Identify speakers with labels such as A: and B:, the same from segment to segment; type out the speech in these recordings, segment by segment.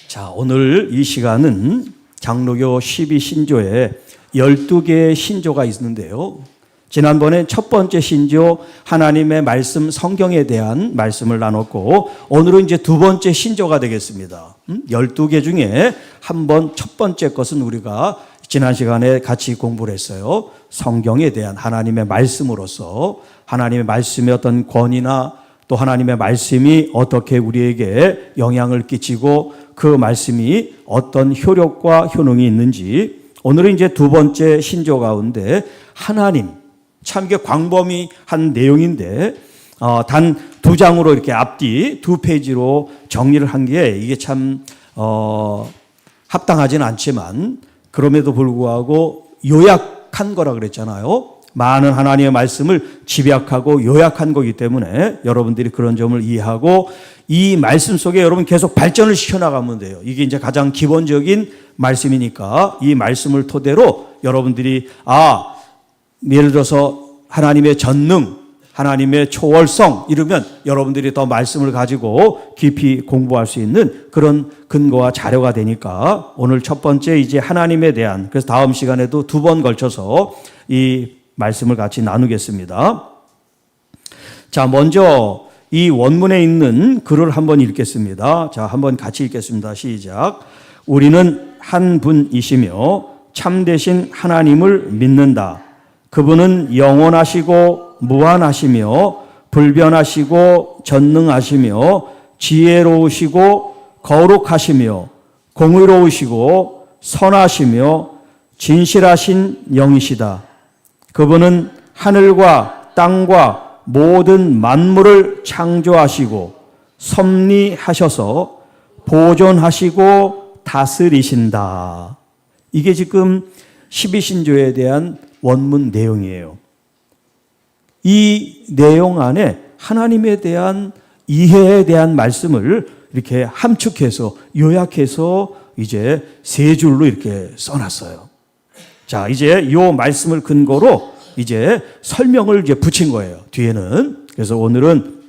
A: 자, 오늘 이 시간은 장로교 12신조에 12개의 신조가 있는데요. 지난번에 첫 번째 신조 하나님의 말씀 성경에 대한 말씀을 나눴고, 오늘은 이제 두 번째 신조가 되겠습니다. 12개 중에 첫 번째 것은 우리가 지난 시간에 같이 공부를 했어요. 성경에 대한 하나님의 말씀으로서 하나님의 말씀의 어떤 권위나 또 하나님의 말씀이 어떻게 우리에게 영향을 끼치고 그 말씀이 어떤 효력과 효능이 있는지, 오늘은 이제 두 번째 신조 가운데 하나님, 참 이게 광범위한 내용인데 단 두 장으로 이렇게 앞뒤 두 페이지로 정리를 한 게 이게 참 합당하지는 않지만 그럼에도 불구하고 요약한 거라 그랬잖아요. 많은 하나님의 말씀을 집약하고 요약한 거기 때문에 여러분들이 그런 점을 이해하고 이 말씀 속에 여러분 계속 발전을 시켜나가면 돼요. 이게 이제 가장 기본적인 말씀이니까 이 말씀을 토대로 여러분들이 예를 들어서 하나님의 전능, 하나님의 초월성 이러면 여러분들이 더 말씀을 가지고 깊이 공부할 수 있는 그런 근거와 자료가 되니까 오늘 첫 번째 이제 하나님에 대한, 그래서 다음 시간에도 두 번 걸쳐서 이 말씀을 같이 나누겠습니다. 자, 먼저 이 원문에 있는 글을 한번 읽겠습니다. 자, 한번 같이 읽겠습니다. 시작. 우리는 한 분이시며 참되신 하나님을 믿는다. 그분은 영원하시고 무한하시며 불변하시고 전능하시며 지혜로우시고 거룩하시며 공의로우시고 선하시며 진실하신 영이시다. 그분은 하늘과 땅과 모든 만물을 창조하시고 섭리하셔서 보존하시고 다스리신다. 이게 지금 12신조에 대한 원문 내용이에요. 이 내용 안에 하나님에 대한 이해에 대한 말씀을 이렇게 함축해서 요약해서 이제 세 줄로 이렇게 써놨어요. 자, 이제 이 말씀을 근거로 이제 설명을 이제 붙인 거예요. 뒤에는. 그래서 오늘은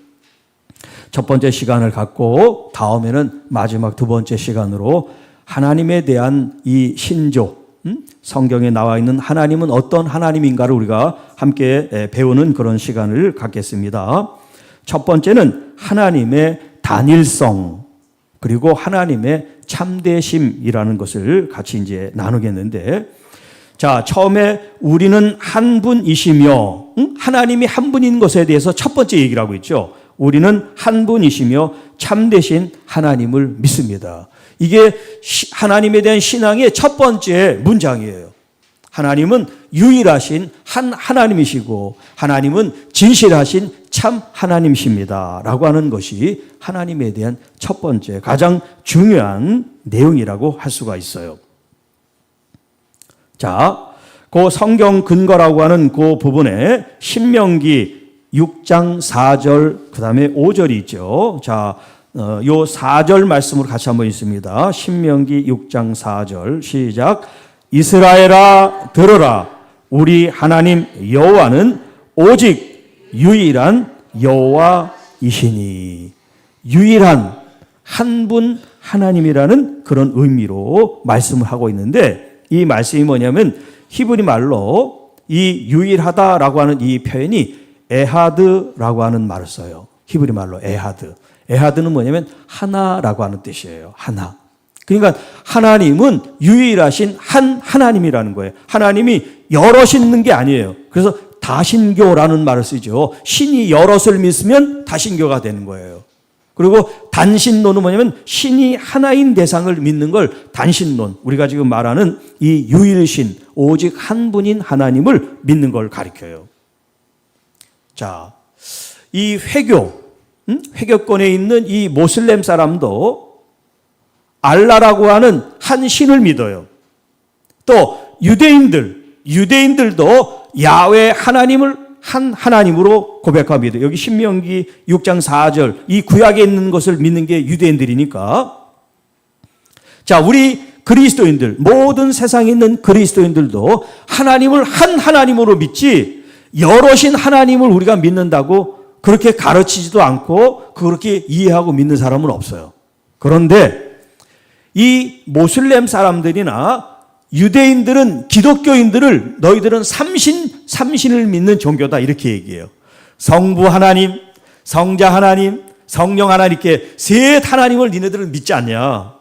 A: 첫 번째 시간을 갖고 다음에는 마지막 두 번째 시간으로 하나님에 대한 이 신조, 성경에 나와 있는 하나님은 어떤 하나님인가를 우리가 함께 배우는 그런 시간을 갖겠습니다. 첫 번째는 하나님의 단일성, 그리고 하나님의 참되심이라는 것을 같이 이제 나누겠는데, 자, 처음에 우리는 한 분이시며, 하나님이 한 분인 것에 대해서 첫 번째 얘기를 하고 있죠. 우리는 한 분이시며 참되신 하나님을 믿습니다. 이게 하나님에 대한 신앙의 첫 번째 문장이에요. 하나님은 유일하신 한 하나님이시고 하나님은 진실하신 참 하나님이십니다 라고 하는 것이 하나님에 대한 첫 번째 가장 중요한 내용이라고 할 수가 있어요. 자, 그 성경 근거라고 하는 그 부분에 신명기 6장 4절 그 다음에 5절이 있죠. 자, 요 4절 말씀으로 같이 한번 있습니다. 신명기 6장 4절 시작. 이스라엘아 들으라. 우리 하나님 여호와는 오직 유일한 여호와이시니. 유일한 한 분 하나님이라는 그런 의미로 말씀을 하고 있는데, 이 말씀이 뭐냐면 히브리 말로 이 유일하다라고 하는 이 표현이 에하드라고 하는 말을 써요. 히브리 말로 에하드. 에하드는 뭐냐면 하나라고 하는 뜻이에요. 하나. 그러니까 하나님은 유일하신 한 하나님이라는 거예요. 하나님이 여럿이 있는 게 아니에요. 그래서 다신교라는 말을 쓰죠. 신이 여럿을 믿으면 다신교가 되는 거예요. 그리고 단신론은 뭐냐면 신이 하나인 대상을 믿는 걸 단신론, 우리가 지금 말하는 이 유일신, 오직 한 분인 하나님을 믿는 걸 가리켜요. 자, 이 회교권에 있는 이 모슬렘 사람도 알라라고 하는 한 신을 믿어요. 또 유대인들도 야훼 하나님을 한 하나님으로 고백합니다. 여기 신명기 6장 4절 이 구약에 있는 것을 믿는 게 유대인들이니까, 자, 우리 그리스도인들, 모든 세상에 있는 그리스도인들도 하나님을 한 하나님으로 믿지 여럿인 하나님을 우리가 믿는다고 그렇게 가르치지도 않고 그렇게 이해하고 믿는 사람은 없어요. 그런데 이 모슬렘 사람들이나 유대인들은 기독교인들을 너희들은 삼신을 믿는 종교다 이렇게 얘기해요. 성부 하나님, 성자 하나님, 성령 하나님께 셋 하나님을 니네들은 믿지 않냐.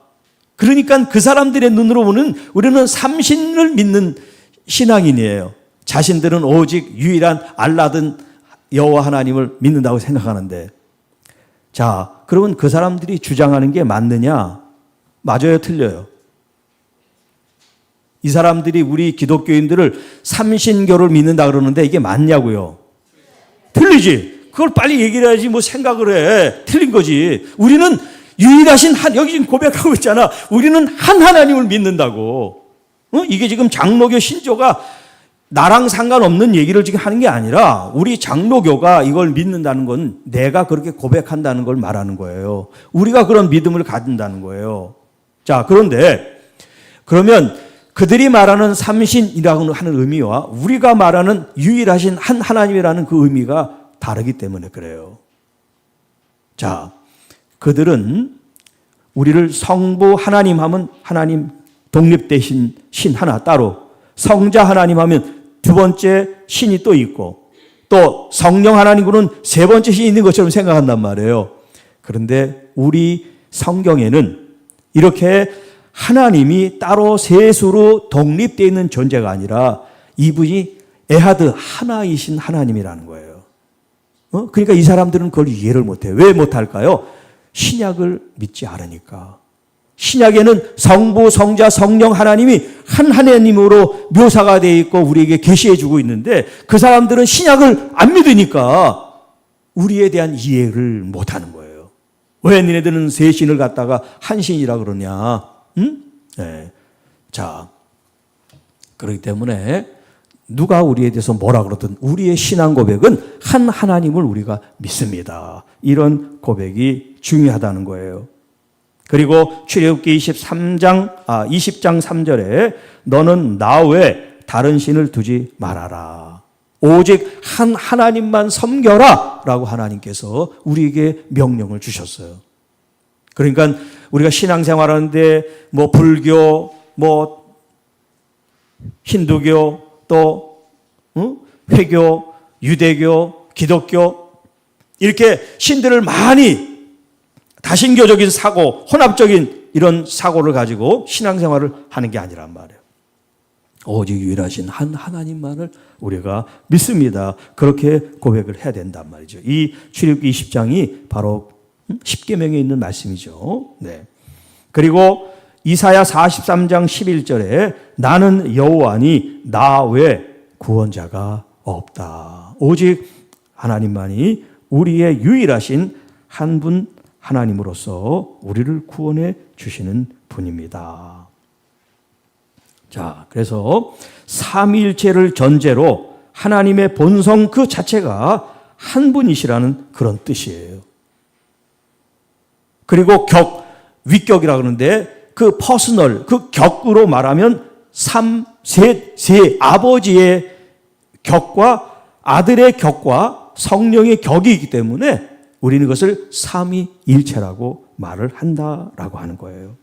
A: 그러니까 그 사람들의 눈으로 보는 우리는 삼신을 믿는 신앙인이에요. 자신들은 오직 유일한 알라든 여호와 하나님을 믿는다고 생각하는데, 자, 그러면 그 사람들이 주장하는 게 맞느냐? 맞아요, 틀려요? 이 사람들이 우리 기독교인들을 삼신교를 믿는다 그러는데 이게 맞냐고요? 틀리지. 그걸 빨리 얘기를 해야지 뭐 생각을 해. 틀린 거지. 우리는 유일하신 여기 지금 고백하고 있잖아. 우리는 한 하나님을 믿는다고. 이게 지금 장로교 신조가 나랑 상관없는 얘기를 지금 하는 게 아니라 우리 장로교가 이걸 믿는다는 건 내가 그렇게 고백한다는 걸 말하는 거예요. 우리가 그런 믿음을 가진다는 거예요. 자, 그런데 그러면 그들이 말하는 삼신이라고 하는 의미와 우리가 말하는 유일하신 한 하나님이라는 그 의미가 다르기 때문에 그래요. 자, 그들은 우리를 성부 하나님 하면 하나님 독립되신 신 하나 따로, 성자 하나님 하면 두 번째 신이 또 있고, 또 성령 하나님으로는 세 번째 신이 있는 것처럼 생각한단 말이에요. 그런데 우리 성경에는 이렇게 하나님이 따로 셋으로 독립되어 있는 존재가 아니라 이분이 에하드 하나이신 하나님이라는 거예요. 그러니까 이 사람들은 그걸 이해를 못해요. 왜 못할까요? 신약을 믿지 않으니까. 신약에는 성부, 성자, 성령 하나님이 한 하나님으로 묘사가 되어 있고 우리에게 계시해 주고 있는데 그 사람들은 신약을 안 믿으니까 우리에 대한 이해를 못하는 거예요. 왜 니네들은 세 신을 갖다가 한 신이라 그러냐? 응? 네. 자, 그렇기 때문에 누가 우리에 대해서 뭐라 그러든 우리의 신앙 고백은 한 하나님을 우리가 믿습니다. 이런 고백이 중요하다는 거예요. 그리고 출애굽기 20장 3절에 너는 나 외에 다른 신을 두지 말아라. 오직 한 하나님만 섬겨라 라고 하나님께서 우리에게 명령을 주셨어요. 그러니까 우리가 신앙생활하는데 뭐 불교, 뭐 힌두교, 또 회교, 유대교, 기독교 이렇게 신들을 많이 다신교적인 사고, 혼합적인 이런 사고를 가지고 신앙생활을 하는 게 아니란 말이에요. 오직 유일하신 한 하나님만을 우리가 믿습니다. 그렇게 고백을 해야 된단 말이죠. 이 출애굽기 20장이 바로 십계명에 있는 말씀이죠. 네. 그리고 이사야 43장 11절에 나는 여호와니 나 외 구원자가 없다. 오직 하나님만이 우리의 유일하신 한 분 하나님으로서 우리를 구원해 주시는 분입니다. 자, 그래서 삼위일체를 전제로 하나님의 본성 그 자체가 한 분이시라는 그런 뜻이에요. 그리고 위격이라 그러는데 그 퍼스널, 그 격으로 말하면 세 아버지의 격과 아들의 격과 성령의 격이 있기 때문에 우리는 그것을 삼위일체라고 말을 한다라고 하는 거예요.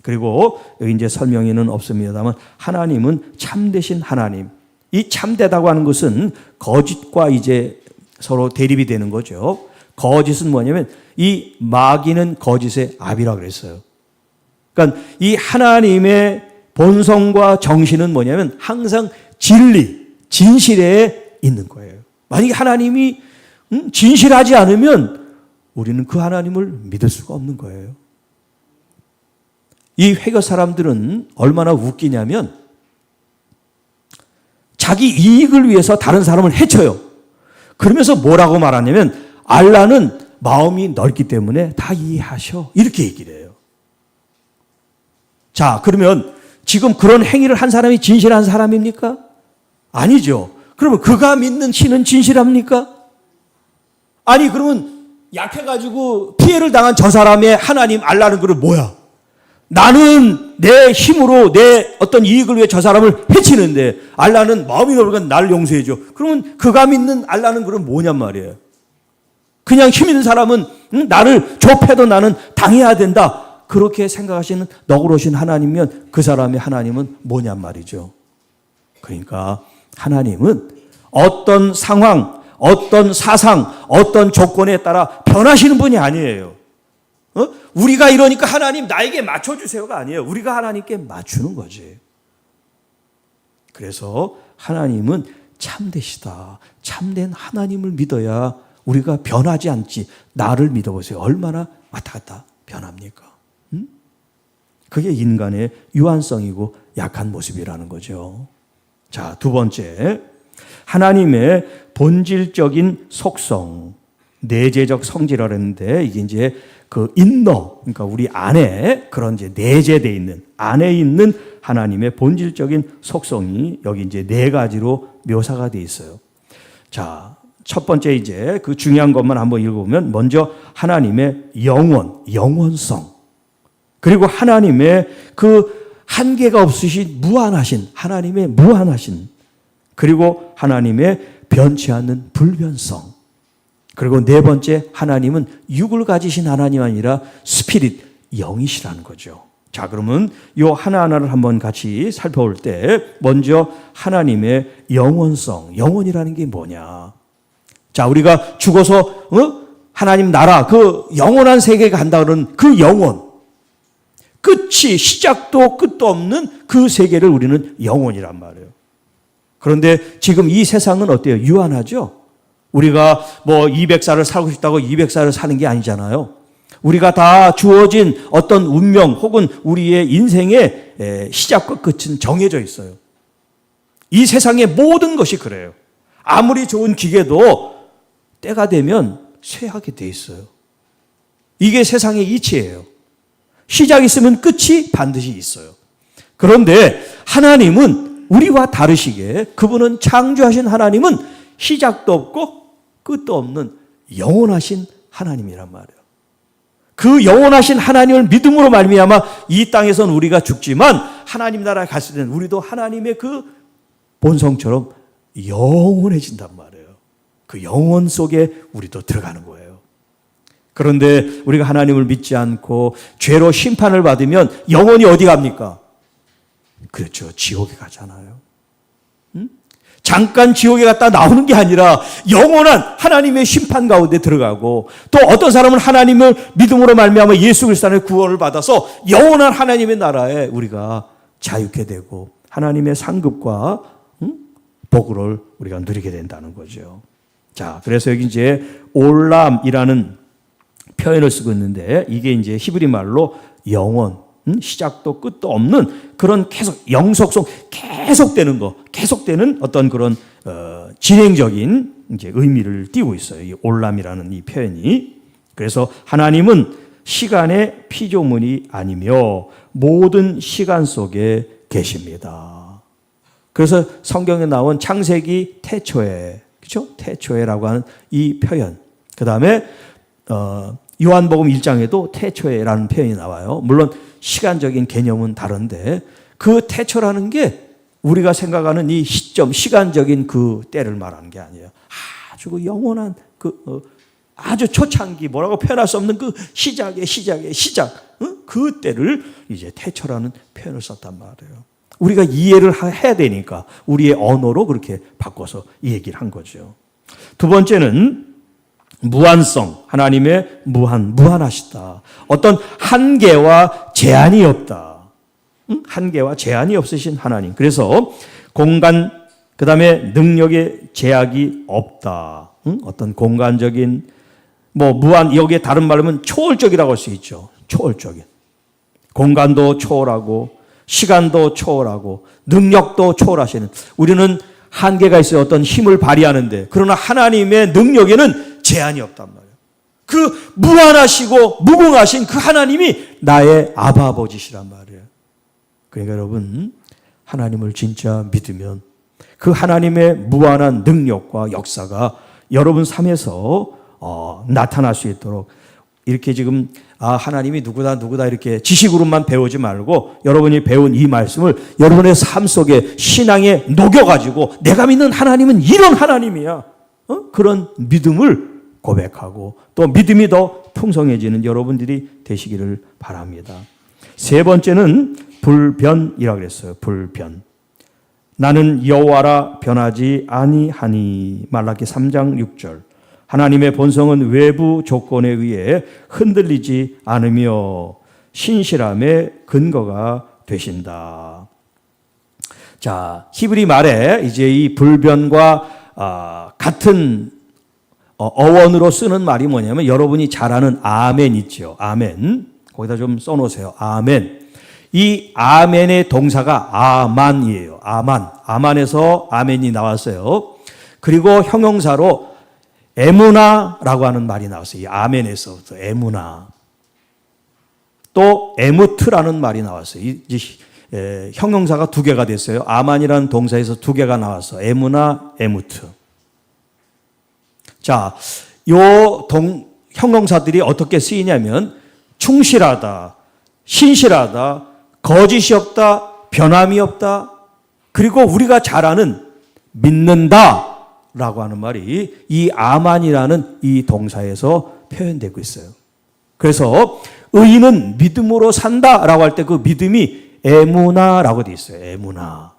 A: 그리고 여기 이제 설명에는 없습니다만 하나님은 참되신 하나님. 이 참되다고 하는 것은 거짓과 이제 서로 대립이 되는 거죠. 거짓은 뭐냐면 이 마귀는 거짓의 압이라고 그랬어요. 그러니까 이 하나님의 본성과 정신은 뭐냐면 항상 진리, 진실에 있는 거예요. 만약에 하나님이 진실하지 않으면 우리는 그 하나님을 믿을 수가 없는 거예요. 이 회교 사람들은 얼마나 웃기냐면 자기 이익을 위해서 다른 사람을 해쳐요. 그러면서 뭐라고 말하냐면 알라는 마음이 넓기 때문에 다 이해하셔. 이렇게 얘기를 해요. 자, 그러면 지금 그런 행위를 한 사람이 진실한 사람입니까? 아니죠. 그러면 그가 믿는 신은 진실합니까? 아니, 그러면 약해가지고 피해를 당한 저 사람의 하나님 알라는 그건 뭐야? 나는 내 힘으로 내 어떤 이익을 위해 저 사람을 해치는데 알라는 마음이 넓으니까 나를 용서해줘. 그러면 그가 믿는 알라는 그건 뭐냔 말이에요. 그냥 힘 있는 사람은 나를 좁혀도 나는 당해야 된다. 그렇게 생각하시는 너그러우신 하나님이면 그 사람의 하나님은 뭐냔 말이죠. 그러니까 하나님은 어떤 상황, 어떤 사상, 어떤 조건에 따라 변하시는 분이 아니에요. 우리가 이러니까 하나님 나에게 맞춰주세요가 아니에요. 우리가 하나님께 맞추는 거지. 그래서 하나님은 참되시다. 참된 하나님을 믿어야 우리가 변하지 않지. 나를 믿어보세요. 얼마나 왔다 갔다 변합니까? 그게 인간의 유한성이고 약한 모습이라는 거죠. 자, 두 번째, 하나님의 본질적인 속성, 내재적 성질이라고 했는데 이게 이제 그 인너, 그러니까 우리 안에 그런 이제 내재되어 있는, 안에 있는 하나님의 본질적인 속성이 여기 이제 네 가지로 묘사가 되어 있어요. 자, 첫 번째 이제 그 중요한 것만 한번 읽어보면 먼저 하나님의 영원성. 그리고 하나님의 그 한계가 없으신 무한하신, 하나님의 무한하신, 그리고 하나님의 변치 않는 불변성. 그리고 네 번째, 하나님은 육을 가지신 하나님 아니라 스피릿, 영이시라는 거죠. 자, 그러면 이 하나하나를 한번 같이 살펴볼 때 먼저 하나님의 영원성, 영원이라는 게 뭐냐. 자, 우리가 죽어서 하나님 나라, 그 영원한 세계에 간다 그러는 그 영원, 끝이 시작도 끝도 없는 그 세계를 우리는 영원이란 말이에요. 그런데 지금 이 세상은 어때요? 유한하죠? 우리가 뭐 200살을 살고 싶다고 200살을 사는 게 아니잖아요. 우리가 다 주어진 어떤 운명 혹은 우리의 인생의 시작과 끝은 정해져 있어요. 이 세상의 모든 것이 그래요. 아무리 좋은 기계도 때가 되면 쇠하게 돼 있어요. 이게 세상의 이치예요. 시작이 있으면 끝이 반드시 있어요. 그런데 하나님은 우리와 다르시게 그분은 창조하신 하나님은 시작도 없고 끝도 없는 영원하신 하나님이란 말이에요. 그 영원하신 하나님을 믿음으로 말미암아 이 땅에서는 우리가 죽지만 하나님 나라에 갔을 때는 우리도 하나님의 그 본성처럼 영원해진단 말이에요. 그 영원 속에 우리도 들어가는 거예요. 그런데 우리가 하나님을 믿지 않고 죄로 심판을 받으면 영원히 어디 갑니까? 그렇죠. 지옥에 가잖아요. 잠깐 지옥에 갔다 나오는 게 아니라 영원한 하나님의 심판 가운데 들어가고, 또 어떤 사람은 하나님을 믿음으로 말미암아 예수 그리스도 안에 구원을 받아서 영원한 하나님의 나라에 우리가 자유케 되고 하나님의 상급과 복을 우리가 누리게 된다는 거죠. 자, 그래서 여기 이제 올람이라는 표현을 쓰고 있는데 이게 이제 히브리 말로 영원, 시작도 끝도 없는 그런 계속 영속성, 계속되는 거, 계속되는 어떤 그런 진행적인 이제 의미를 띠고 있어요. 이 올람이라는 이 표현이. 그래서 하나님은 시간의 피조물이 아니며 모든 시간 속에 계십니다. 그래서 성경에 나온 창세기 태초에, 그렇죠? 태초에라고 하는 이 표현. 그 다음에 요한복음 1장에도 태초에라는 표현이 나와요. 물론 시간적인 개념은 다른데 그 태초라는 게 우리가 생각하는 이 시점, 시간적인 그 때를 말하는 게 아니에요. 아주 그 영원한 아주 초창기, 뭐라고 표현할 수 없는 그 시작, 그 때를 이제 태초라는 표현을 썼단 말이에요. 우리가 이해를 해야 되니까 우리의 언어로 그렇게 바꿔서 이 얘기를 한 거죠. 두 번째는 무한성, 하나님의 무한하시다. 어떤 한계와 제한이 없다. 한계와 제한이 없으신 하나님. 그래서 공간, 그 다음에 능력의 제약이 없다. 어떤 공간적인, 무한, 여기에 다른 말로 하면 초월적이라고 할 수 있죠. 초월적인. 공간도 초월하고, 시간도 초월하고, 능력도 초월하시는. 우리는 한계가 있어요. 어떤 힘을 발휘하는데. 그러나 하나님의 능력에는 제한이 없단 말이에요. 그 무한하시고 무궁하신 그 하나님이 나의 아버지시란 말이에요. 그러니까 여러분, 하나님을 진짜 믿으면 그 하나님의 무한한 능력과 역사가 여러분 삶에서 나타날 수 있도록 이렇게 지금 하나님이 누구다 이렇게 지식으로만 배우지 말고 여러분이 배운 이 말씀을 여러분의 삶 속에 신앙에 녹여가지고 내가 믿는 하나님은 이런 하나님이야. 그런 믿음을 고백하고 또 믿음이 더 풍성해지는 여러분들이 되시기를 바랍니다. 세 번째는 불변이라고 그랬어요. 불변. 나는 여호와라 변하지 아니하니. 말라기 3장 6절. 하나님의 본성은 외부 조건에 의해 흔들리지 않으며 신실함의 근거가 되신다. 자, 히브리 말에 이제 이 불변과 같은 어원으로 쓰는 말이 뭐냐면 여러분이 잘 아는 아멘 있죠. 아멘. 거기다 좀 써놓으세요. 아멘. 이 아멘의 동사가 아만이에요. 아만. 아만에서 아멘이 나왔어요. 그리고 형용사로 에무나라고 하는 말이 나왔어요. 이 아멘에서부터 에무나. 또 에무트라는 말이 나왔어요. 형용사가 두 개가 됐어요. 아만이라는 동사에서 두 개가 나와서 에무나, 에무트. 자, 형용사들이 어떻게 쓰이냐면 충실하다, 신실하다, 거짓이 없다, 변함이 없다, 그리고 우리가 잘 아는 믿는다 라고 하는 말이 이 아만이라는 이 동사에서 표현되고 있어요. 그래서 의인은 믿음으로 산다라고 할 때 그 믿음이 에무나라고 되어 있어요. 에무나.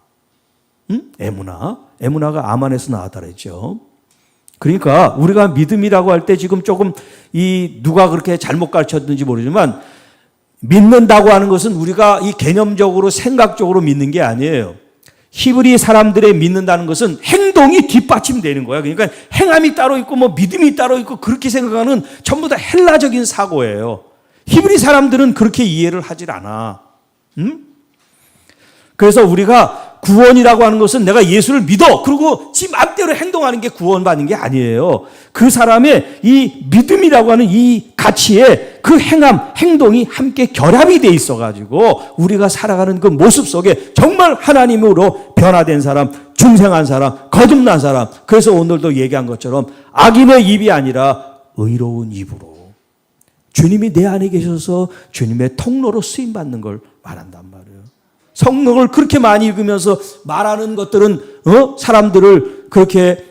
A: 에무나. 에무나가 아만에서 나왔다 그랬죠. 그러니까 우리가 믿음이라고 할 때 지금 조금 누가 그렇게 잘못 가르쳤는지 모르지만 믿는다고 하는 것은 우리가 이 개념적으로 생각적으로 믿는 게 아니에요. 히브리 사람들의 믿는다는 것은 행동이 뒷받침되는 거야. 그러니까 행함이 따로 있고 뭐 믿음이 따로 있고 그렇게 생각하는 전부 다 헬라적인 사고예요. 히브리 사람들은 그렇게 이해를 하질 않아. 그래서 우리가 구원이라고 하는 것은 내가 예수를 믿어. 그리고 지 맘대로 행동하는 게 구원받는 게 아니에요. 그 사람의 이 믿음이라고 하는 이 가치에 그 행함, 행동이 함께 결합이 돼 있어가지고 우리가 살아가는 그 모습 속에 정말 하나님으로 변화된 사람, 중생한 사람, 거듭난 사람. 그래서 오늘도 얘기한 것처럼 악인의 입이 아니라 의로운 입으로 주님이 내 안에 계셔서 주님의 통로로 쓰임받는 걸 말한단 말이에요. 성경을 그렇게 많이 읽으면서 말하는 것들은 사람들을 그렇게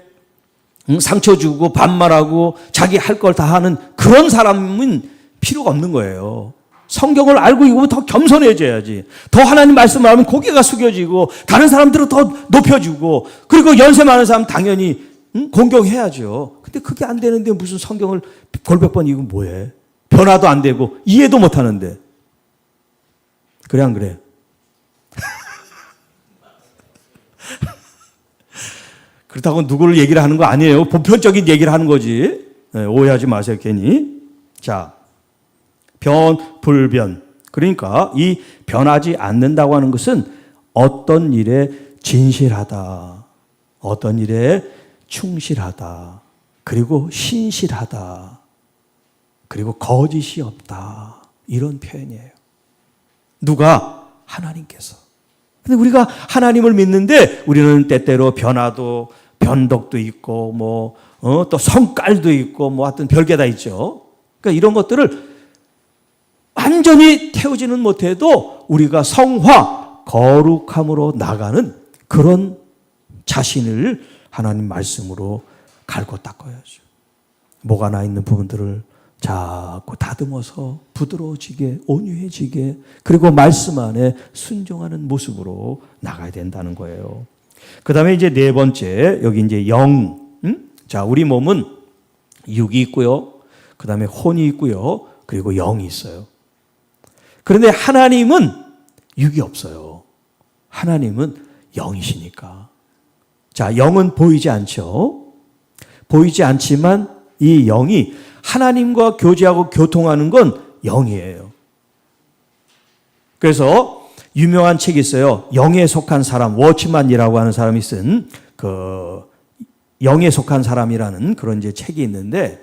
A: 상처 주고 반말하고 자기 할 걸 다 하는 그런 사람은 필요가 없는 거예요. 성경을 알고 읽으면 더 겸손해져야지. 더 하나님 말씀을 하면 고개가 숙여지고 다른 사람들은 더 높여주고 그리고 연세 많은 사람 당연히 공경해야죠. 근데 그게 안 되는데 무슨 성경을 골백 번 읽으면 뭐해? 변화도 안 되고 이해도 못 하는데. 그래 안 그래? 그렇다고 누구를 얘기를 하는 거 아니에요. 보편적인 얘기를 하는 거지. 네, 오해하지 마세요, 괜히. 자, 불변. 그러니까 이 변하지 않는다고 하는 것은 어떤 일에 진실하다, 어떤 일에 충실하다, 그리고 신실하다, 그리고 거짓이 없다. 이런 표현이에요. 누가? 하나님께서. 근데 우리가 하나님을 믿는데 우리는 때때로 변화도 변덕도 있고 또 성깔도 있고 하여튼 별게 다 있죠. 그러니까 이런 것들을 완전히 태우지는 못해도 우리가 성화, 거룩함으로 나가는 그런 자신을 하나님 말씀으로 갈고 닦아야죠. 뭐가 나 있는 부분들을 자꾸 다듬어서 부드러워지게, 온유해지게, 그리고 말씀 안에 순종하는 모습으로 나가야 된다는 거예요. 그 다음에 이제 네 번째, 여기 이제 영. 자, 우리 몸은 육이 있고요. 그 다음에 혼이 있고요. 그리고 영이 있어요. 그런데 하나님은 육이 없어요. 하나님은 영이시니까. 자, 영은 보이지 않죠. 보이지 않지만 이 영이 하나님과 교제하고 교통하는 건 영이에요. 그래서 유명한 책이 있어요. 영에 속한 사람, 워치만이라고 하는 사람이 쓴 그 영에 속한 사람이라는 그런 이제 책이 있는데,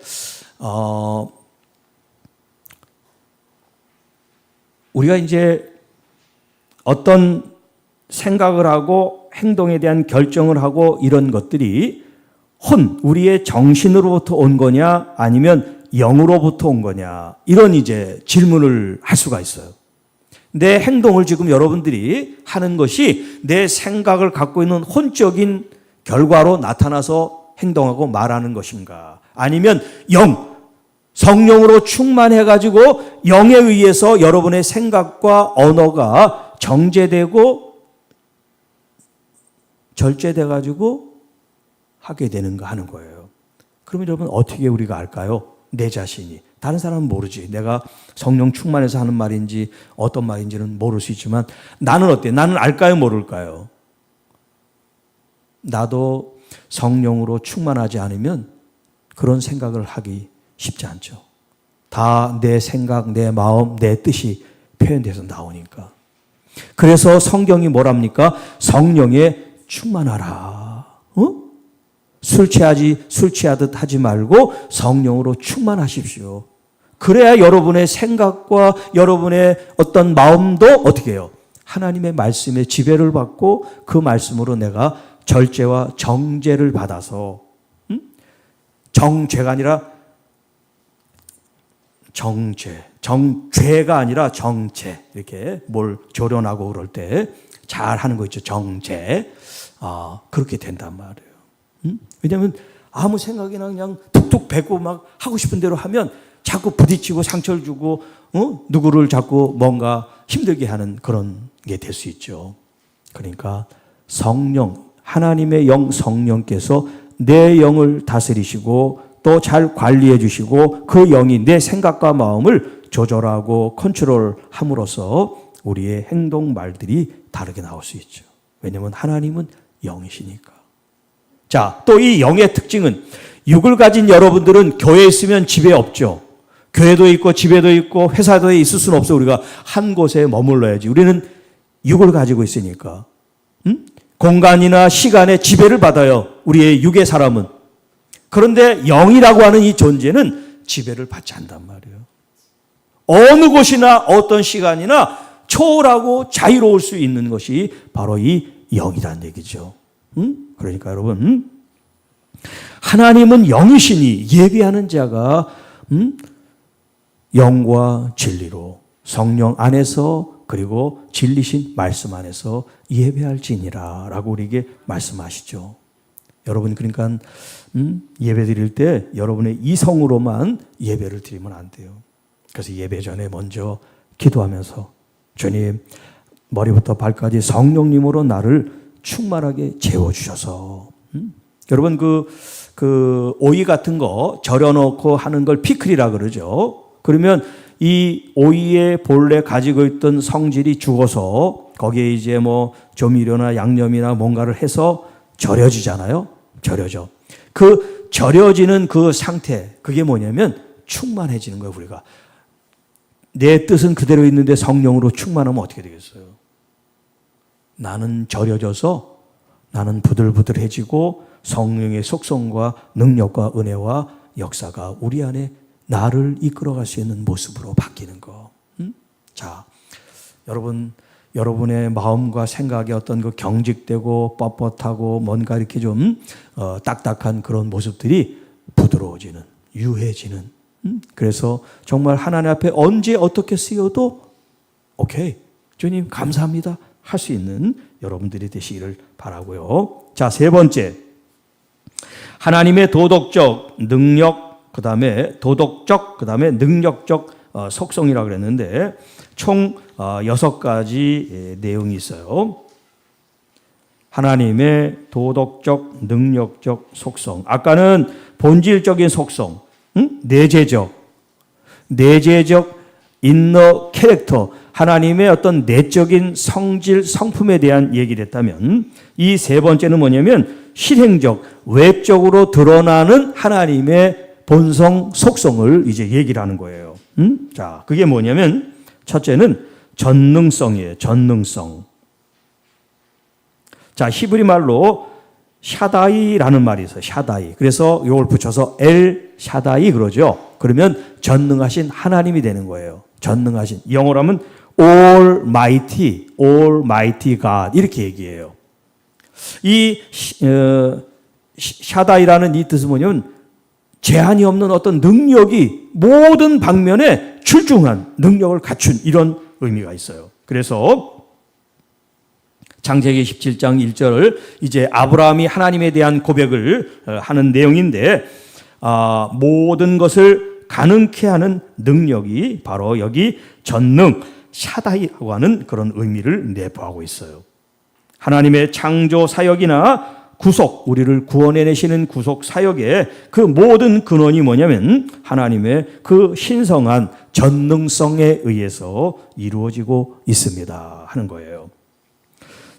A: 우리가 이제 어떤 생각을 하고 행동에 대한 결정을 하고 이런 것들이 우리의 정신으로부터 온 거냐 아니면 영으로부터 온 거냐 이런 이제 질문을 할 수가 있어요. 내 행동을 지금 여러분들이 하는 것이 내 생각을 갖고 있는 혼적인 결과로 나타나서 행동하고 말하는 것인가 아니면 성령으로 충만해가지고 영에 의해서 여러분의 생각과 언어가 정제되고 절제돼가지고 하게 되는가 하는 거예요. 그럼 여러분 어떻게 우리가 알까요? 내 자신이. 다른 사람은 모르지. 내가 성령 충만해서 하는 말인지 어떤 말인지는 모를 수 있지만 나는 어때? 나는 알까요? 모를까요? 나도 성령으로 충만하지 않으면 그런 생각을 하기 쉽지 않죠. 다 내 생각, 내 마음, 내 뜻이 표현돼서 나오니까. 그래서 성경이 뭐랍니까? 성령에 충만하라. 술 취하듯 하지 말고 성령으로 충만하십시오. 그래야 여러분의 생각과 여러분의 어떤 마음도 어떻게 해요? 하나님의 말씀에 지배를 받고 그 말씀으로 내가 절제와 정죄를 받아서 정죄가 아니라 정죄가 아니라 정죄. 이렇게 뭘 조련하고 그럴 때 잘 하는 거 있죠. 정죄. 그렇게 된단 말이에요. 왜냐하면 아무 생각이나 그냥 툭툭 배고 막 하고 싶은 대로 하면 자꾸 부딪히고 상처를 주고 누구를 자꾸 뭔가 힘들게 하는 그런 게 될 수 있죠. 그러니까 성령, 하나님의 영 성령께서 내 영을 다스리시고 또 잘 관리해 주시고 그 영이 내 생각과 마음을 조절하고 컨트롤함으로써 우리의 행동 말들이 다르게 나올 수 있죠. 왜냐하면 하나님은 영이시니까. 자, 또 이 영의 특징은 육을 가진 여러분들은 교회에 있으면 집에 없죠. 교회도 있고 집에도 있고 회사도 있을 수는 없어. 우리가 한 곳에 머물러야지. 우리는 육을 가지고 있으니까. 공간이나 시간에 지배를 받아요. 우리의 육의 사람은. 그런데 영이라고 하는 이 존재는 지배를 받지 않단 말이에요. 어느 곳이나 어떤 시간이나 초월하고 자유로울 수 있는 것이 바로 이 영이라는 얘기죠. 그러니까 여러분, 하나님은 영이시니 예배하는 자가 영과 진리로 성령 안에서 그리고 진리신 말씀 안에서 예배할지니라 라고 우리에게 말씀하시죠. 여러분 그러니까 예배 드릴 때 여러분의 이성으로만 예배를 드리면 안 돼요. 그래서 예배 전에 먼저 기도하면서 주님 머리부터 발까지 성령님으로 나를 충만하게 재워주셔서 여러분 그 오이 같은 거 절여놓고 하는 걸 피클이라 그러죠. 그러면 이 오이의 본래 가지고 있던 성질이 죽어서 거기에 이제 뭐 조미료나 양념이나 뭔가를 해서 절여지잖아요. 절여져. 그 절여지는 그 상태, 그게 뭐냐면 충만해지는 거예요, 우리가. 내 뜻은 그대로 있는데 성령으로 충만하면 어떻게 되겠어요? 나는 절여져서 나는 부들부들해지고 성령의 속성과 능력과 은혜와 역사가 우리 안에 나를 이끌어갈 수 있는 모습으로 바뀌는 거. 자, 여러분의 마음과 생각에 어떤 그 경직되고 뻣뻣하고 뭔가 이렇게 좀 딱딱한 그런 모습들이 부드러워지는, 유해지는. 그래서 정말 하나님 앞에 언제 어떻게 쓰여도 오케이, 주님 감사합니다 할 수 있는 여러분들이 되시기를 바라고요. 자, 세 번째, 하나님의 도덕적 능력, 그 다음에 도덕적, 그 다음에 능력적 속성이라고 그랬는데 총 6가지 내용이 있어요. 하나님의 도덕적, 능력적 속성. 아까는 본질적인 속성, 내재적 인너 캐릭터, 하나님의 어떤 내적인 성질, 성품에 대한 얘기를 했다면 이 세 번째는 뭐냐면 실행적, 외적으로 드러나는 하나님의 본성, 속성을 이제 얘기를 하는 거예요. 자, 그게 뭐냐면 첫째는 전능성이에요. 전능성. 자, 히브리 말로 샤다이라는 말이 있어요. 샤다이. 그래서 이걸 붙여서 엘 샤다이 그러죠. 그러면 전능하신 하나님이 되는 거예요. 전능하신. 영어로 하면 Almighty, Almighty God 이렇게 얘기해요. 이 샤다이라는 이 뜻은 뭐냐면 제한이 없는 어떤 능력이 모든 방면에 출중한 능력을 갖춘 이런 의미가 있어요. 그래서 창세기 17장 1절 이제 아브라함이 하나님에 대한 고백을 하는 내용인데 모든 것을 가능케 하는 능력이 바로 여기 전능 샤다이라고 하는 그런 의미를 내포하고 있어요. 하나님의 창조 사역이나 구속, 우리를 구원해내시는 구속 사역의 그 모든 근원이 뭐냐면 하나님의 그 신성한 전능성에 의해서 이루어지고 있습니다 하는 거예요.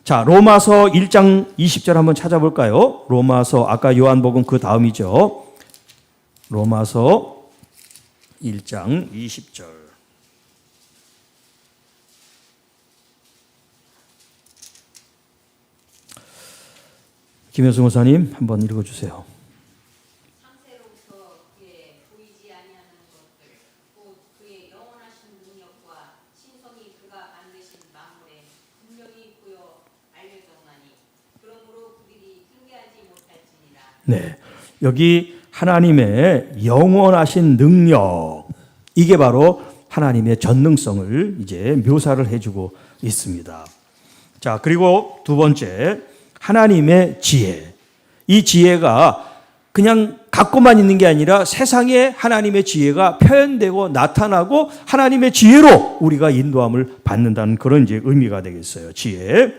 A: 자, 로마서 1장 20절 한번 찾아볼까요? 로마서, 아까 요한복음 그 다음이죠. 로마서 1장 20절. 김현수 목사님 한번 읽어주세요.
B: 창세로부터 그의 보이지 아니하는 것들 곧 그의 영원하신 능력과 신성이 그가 만드신 만물에 분명히 보여 알려졌나니 그러므로 그들이 핑계하지 못할지니라.
A: 네, 여기 하나님의 영원하신 능력, 이게 바로 하나님의 전능성을 이제 묘사를 해주고 있습니다. 자, 그리고 두 번째, 하나님의 지혜. 이 지혜가 그냥 갖고만 있는 게 아니라 세상에 하나님의 지혜가 표현되고 나타나고 하나님의 지혜로 우리가 인도함을 받는다는 그런 이제 의미가 되겠어요. 지혜.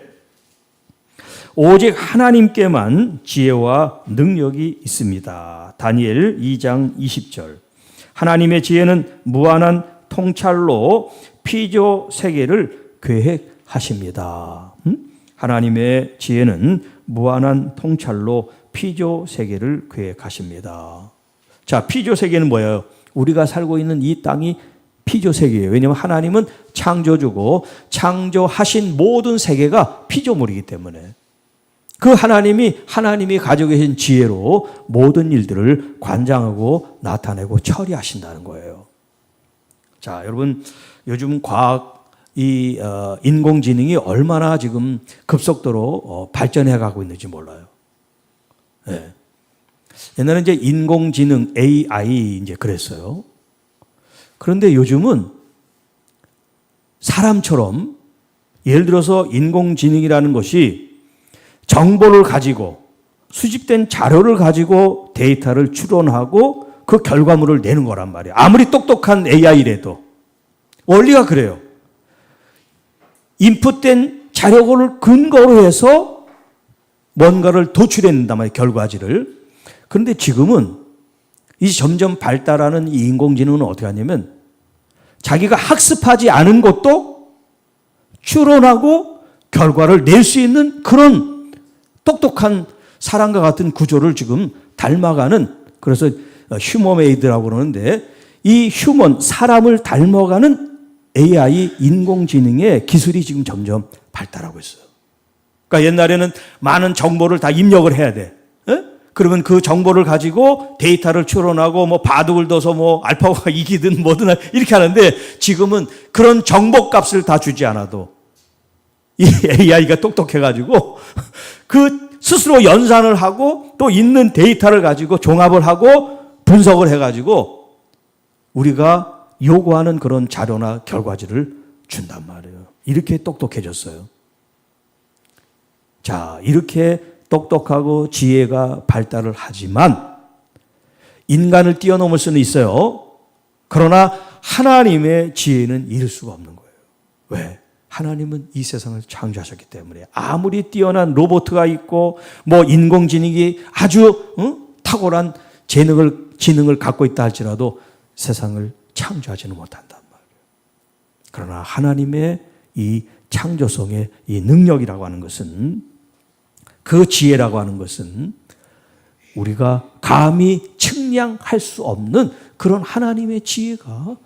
A: 오직 하나님께만 지혜와 능력이 있습니다. 다니엘 2장 20절. 하나님의 지혜는 무한한 통찰로 피조 세계를 계획하십니다. 하나님의 지혜는 무한한 통찰로 피조 세계를 계획하십니다. 자, 피조 세계는 뭐예요? 우리가 살고 있는 이 땅이 피조 세계예요. 왜냐하면 하나님은 창조주고 창조하신 모든 세계가 피조물이기 때문에 그 하나님이 가지고 계신 지혜로 모든 일들을 관장하고 나타내고 처리하신다는 거예요. 자, 여러분, 요즘 과학 인공지능이 얼마나 지금 급속도로 발전해 가고 있는지 몰라요. 네. 옛날에 이제 인공지능 AI 이제 그랬어요. 그런데 요즘은 사람처럼 예를 들어서 인공지능이라는 것이 정보를 가지고 수집된 자료를 가지고 데이터를 추론하고 그 결과물을 내는 거란 말이에요. 아무리 똑똑한 AI라도 원리가 그래요. 인풋된 자료를 근거로 해서 뭔가를 도출해낸단 말이에요. 결과지를. 그런데 지금은 이제 점점 발달하는 이 인공지능은 어떻게 하냐면 자기가 학습하지 않은 것도 추론하고 결과를 낼 수 있는 그런 똑똑한 사람과 같은 구조를 지금 닮아가는, 그래서 휴머메이드라고 그러는데 이 사람을 닮아가는 AI 인공지능의 기술이 지금 점점 발달하고 있어요. 그러니까 옛날에는 많은 정보를 다 입력을 해야 돼. 에? 그러면 그 정보를 가지고 데이터를 추론하고 뭐 바둑을 둬서 뭐 알파고가 이기든 뭐든 이렇게 하는데 지금은 그런 정보값을 다 주지 않아도 이 AI가 똑똑해가지고 그 스스로 연산을 하고 또 있는 데이터를 가지고 종합을 하고 분석을 해가지고 우리가 요구하는 그런 자료나 결과지를 준단 말이에요. 이렇게 똑똑해졌어요. 자, 이렇게 똑똑하고 지혜가 발달을 하지만 인간을 뛰어넘을 수는 있어요. 그러나 하나님의 지혜는 이룰 수가 없는 거예요. 왜? 하나님은 이 세상을 창조하셨기 때문에 아무리 뛰어난 로봇가 있고 뭐 인공지능이 아주 탁월한 지능을 갖고 있다 할지라도 세상을 창조하지는 못한단 말이에요. 그러나 하나님의 이 창조성의 이 능력이라고 하는 것은, 그 지혜라고 하는 것은 우리가 감히 측량할 수 없는 그런 하나님의 지혜가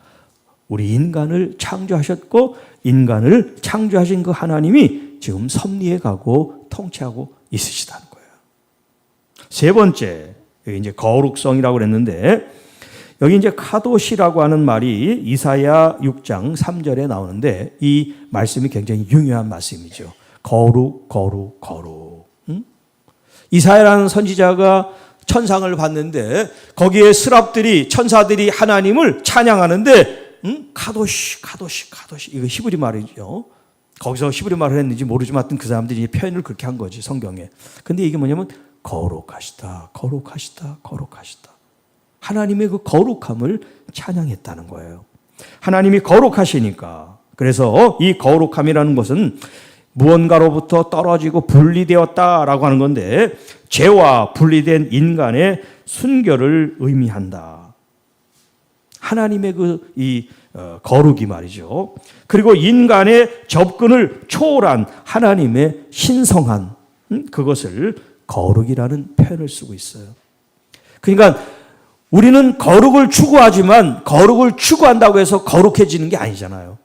A: 우리 인간을 창조하셨고 인간을 창조하신 그 하나님이 지금 섭리해 가고 통치하고 있으시다는 거예요. 세 번째, 여기 이제 거룩성이라고 그랬는데 여기 이제 카도시라고 하는 말이 이사야 6장 3절에 나오는데 이 말씀이 굉장히 중요한 말씀이죠. 거룩, 거룩, 거룩. 이사야라는 선지자가 천상을 봤는데 거기에 스랍들이, 천사들이 하나님을 찬양하는데 카도시, 카도시, 카도시. 이거 히브리 말이죠. 거기서 히브리 말을 했는지 모르지만 하여튼 그 사람들이 표현을 그렇게 한 거지, 성경에. 근데 이게 뭐냐면 거룩하시다, 거룩하시다, 거룩하시다. 하나님의 그 거룩함을 찬양했다는 거예요. 하나님이 거룩하시니까. 그래서 이 거룩함이라는 것은 무언가로부터 떨어지고 분리되었다라고 하는 건데 죄와 분리된 인간의 순결을 의미한다. 하나님의 이 거룩이 말이죠. 그리고 인간의 접근을 초월한 하나님의 신성한 그것을 거룩이라는 표현을 쓰고 있어요. 그러니까 우리는 거룩을 추구하지만 거룩을 추구한다고 해서 거룩해지는 게 아니잖아요.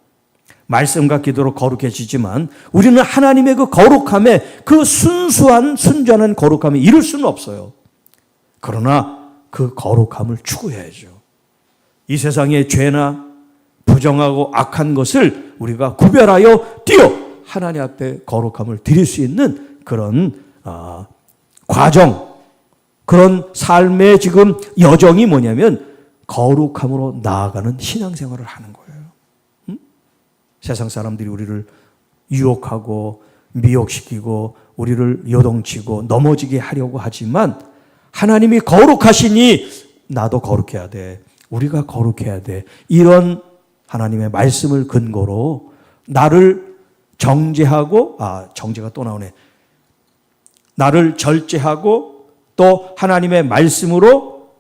A: 말씀과 기도로 거룩해지지만 우리는 하나님의 그 거룩함에 그 순수한 순전한 거룩함에 이룰 수는 없어요. 그러나 그 거룩함을 추구해야죠. 이 세상의 죄나 부정하고 악한 것을 우리가 구별하여 띄어 하나님 앞에 거룩함을 드릴 수 있는 그런 과정, 그런 삶의 지금 여정이 뭐냐면 거룩함으로 나아가는 신앙생활을 하는 거예요. 세상 사람들이 우리를 유혹하고 미혹시키고 우리를 요동치고 넘어지게 하려고 하지만 하나님이 거룩하시니 나도 거룩해야 돼. 우리가 거룩해야 돼. 이런 하나님의 말씀을 근거로 나를 정죄하고 정죄가 또 나오네. 나를 절제하고 또 하나님의 말씀으로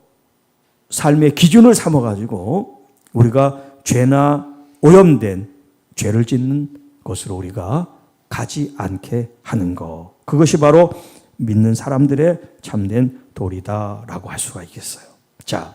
A: 삶의 기준을 삼아가지고 우리가 죄나 오염된 죄를 짓는 것으로 우리가 가지 않게 하는 것. 그것이 바로 믿는 사람들의 참된 도리다라고 할 수가 있겠어요. 자,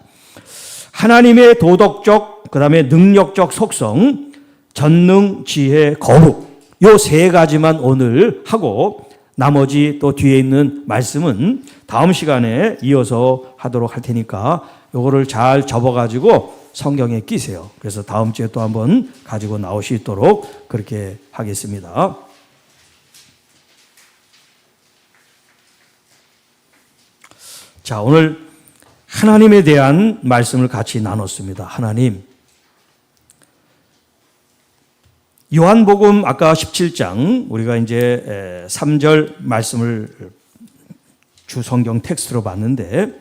A: 하나님의 도덕적, 그 다음에 능력적 속성, 전능, 지혜, 거룩. 요 세 가지만 오늘 하고 나머지 또 뒤에 있는 말씀은 다음 시간에 이어서 하도록 할 테니까 요거를 잘 접어가지고 성경에 끼세요. 그래서 다음 주에 또 한번 가지고 나올 수 있도록 그렇게 하겠습니다. 자, 오늘 하나님에 대한 말씀을 같이 나눴습니다. 하나님. 요한복음 아까 17장 우리가 이제 3절 말씀을 주 성경 텍스트로 봤는데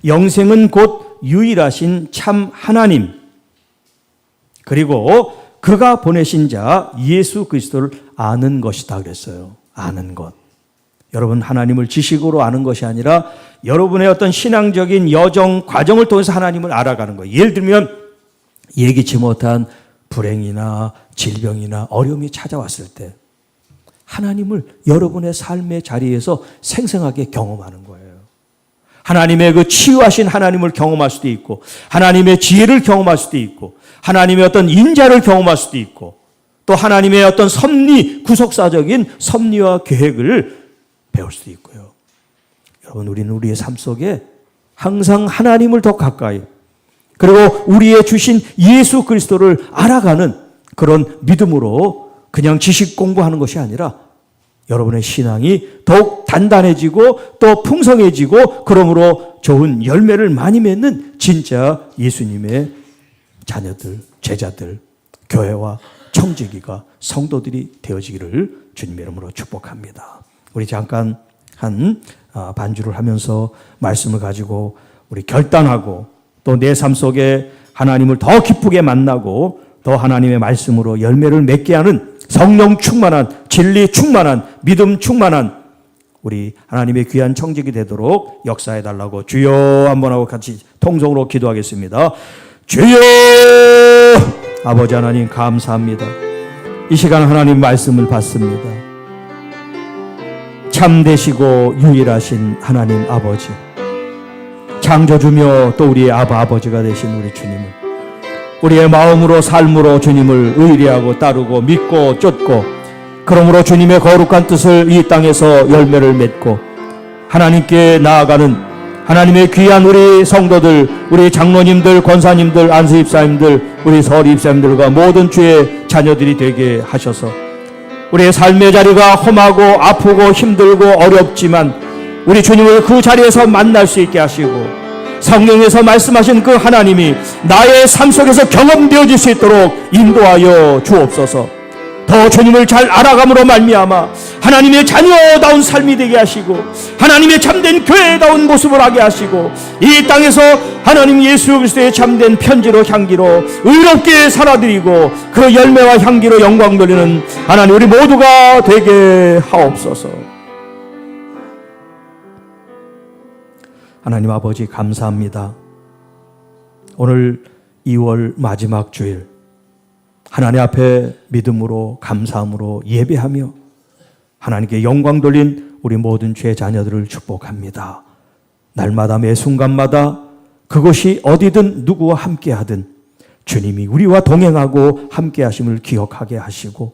A: 영생은 곧 유일하신 참 하나님 그리고 그가 보내신 자 예수 그리스도를 아는 것이다 그랬어요. 아는 것. 여러분 하나님을 지식으로 아는 것이 아니라 여러분의 어떤 신앙적인 여정, 과정을 통해서 하나님을 알아가는 거예요. 예를 들면 예기치 못한 불행이나 질병이나 어려움이 찾아왔을 때 하나님을 여러분의 삶의 자리에서 생생하게 경험하는 거예요. 하나님의 그 치유하신 하나님을 경험할 수도 있고 하나님의 지혜를 경험할 수도 있고 하나님의 어떤 인자를 경험할 수도 있고 또 하나님의 어떤 섭리, 구속사적인 섭리와 계획을 배울 수도 있고요. 여러분 우리는 우리의 삶 속에 항상 하나님을 더 가까이 그리고 우리의 주신 예수 그리스도를 알아가는 그런 믿음으로 그냥 지식 공부하는 것이 아니라 여러분의 신앙이 더욱 단단해지고 또 풍성해지고 그러므로 좋은 열매를 많이 맺는 진짜 예수님의 자녀들, 제자들, 교회와 청지기가 성도들이 되어지기를 주님의 이름으로 축복합니다. 우리 잠깐 한 반주를 하면서 말씀을 가지고 우리 결단하고 또 내 삶 속에 하나님을 더 기쁘게 만나고 더 하나님의 말씀으로 열매를 맺게 하는 성령 충만한 진리 충만한 믿음 충만한 우리 하나님의 귀한 청직이 되도록 역사해 달라고 주여 한번 하고 같이 통성으로 기도하겠습니다. 주여 아버지 하나님 감사합니다. 이 시간 하나님 말씀을 받습니다. 참되시고 유일하신 하나님 아버지 창조주며 또 우리의 아버지가 되신 우리 주님을 우리의 마음으로 삶으로 주님을 의뢰하고 따르고 믿고 쫓고 그러므로 주님의 거룩한 뜻을 이 땅에서 열매를 맺고 하나님께 나아가는 하나님의 귀한 우리 성도들 우리 장로님들 권사님들 안수입사님들 우리 서리입사님들과 모든 주의 자녀들이 되게 하셔서 우리의 삶의 자리가 험하고 아프고 힘들고 어렵지만 우리 주님을 그 자리에서 만날 수 있게 하시고 성령에서 말씀하신 그 하나님이 나의 삶 속에서 경험되어질 수 있도록 인도하여 주옵소서. 더 주님을 잘 알아감으로 말미암아 하나님의 자녀다운 삶이 되게 하시고 하나님의 참된 교회다운 모습을 하게 하시고 이 땅에서 하나님 예수 그리스도의 참된 편지로 향기로 의롭게 살아드리고 그 열매와 향기로 영광 돌리는 하나님 우리 모두가 되게 하옵소서. 하나님 아버지 감사합니다. 오늘 2월 마지막 주일 하나님 앞에 믿음으로 감사함으로 예배하며 하나님께 영광 돌린 우리 모든 죄 자녀들을 축복합니다. 날마다 매 순간마다 그것이 어디든 누구와 함께하든 주님이 우리와 동행하고 함께하심을 기억하게 하시고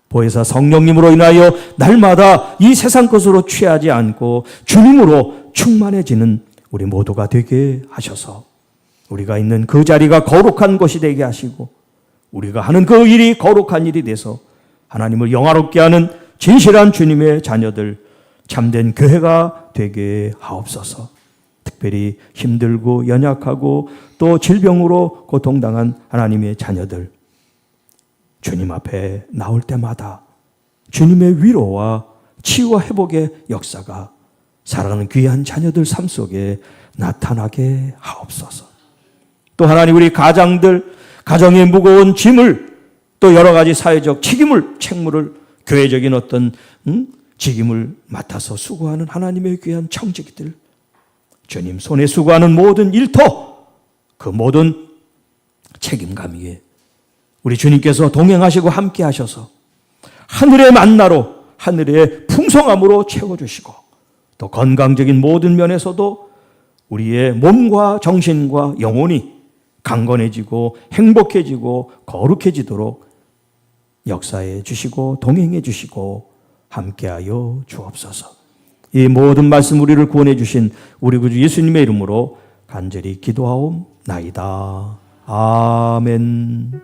A: 보혜사 성령님으로 인하여 날마다 이 세상 것으로 취하지 않고 주님으로 충만해지는 우리 모두가 되게 하셔서 우리가 있는 그 자리가 거룩한 곳이 되게 하시고 우리가 하는 그 일이 거룩한 일이 돼서 하나님을 영화롭게 하는 진실한 주님의 자녀들 참된 교회가 되게 하옵소서. 특별히 힘들고 연약하고 또 질병으로 고통당한 하나님의 자녀들 주님 앞에 나올 때마다 주님의 위로와 치유와 회복의 역사가 사랑하는 귀한 자녀들 삶 속에 나타나게 하옵소서. 또 하나님 우리 가정의 무거운 짐을 또 여러 가지 사회적 책무를 교회적인 어떤 직임을 맡아서 수고하는 하나님의 귀한 청지기들 주님 손에 수고하는 모든 일터 그 모든 책임감 위에 우리 주님께서 동행하시고 함께 하셔서 하늘의 만나로 하늘의 풍성함으로 채워주시고 또 건강적인 모든 면에서도 우리의 몸과 정신과 영혼이 강건해지고 행복해지고 거룩해지도록 역사해 주시고 동행해 주시고 함께하여 주옵소서. 이 모든 말씀 우리를 구원해 주신 우리 구주 예수님의 이름으로 간절히 기도하옵나이다. 아멘.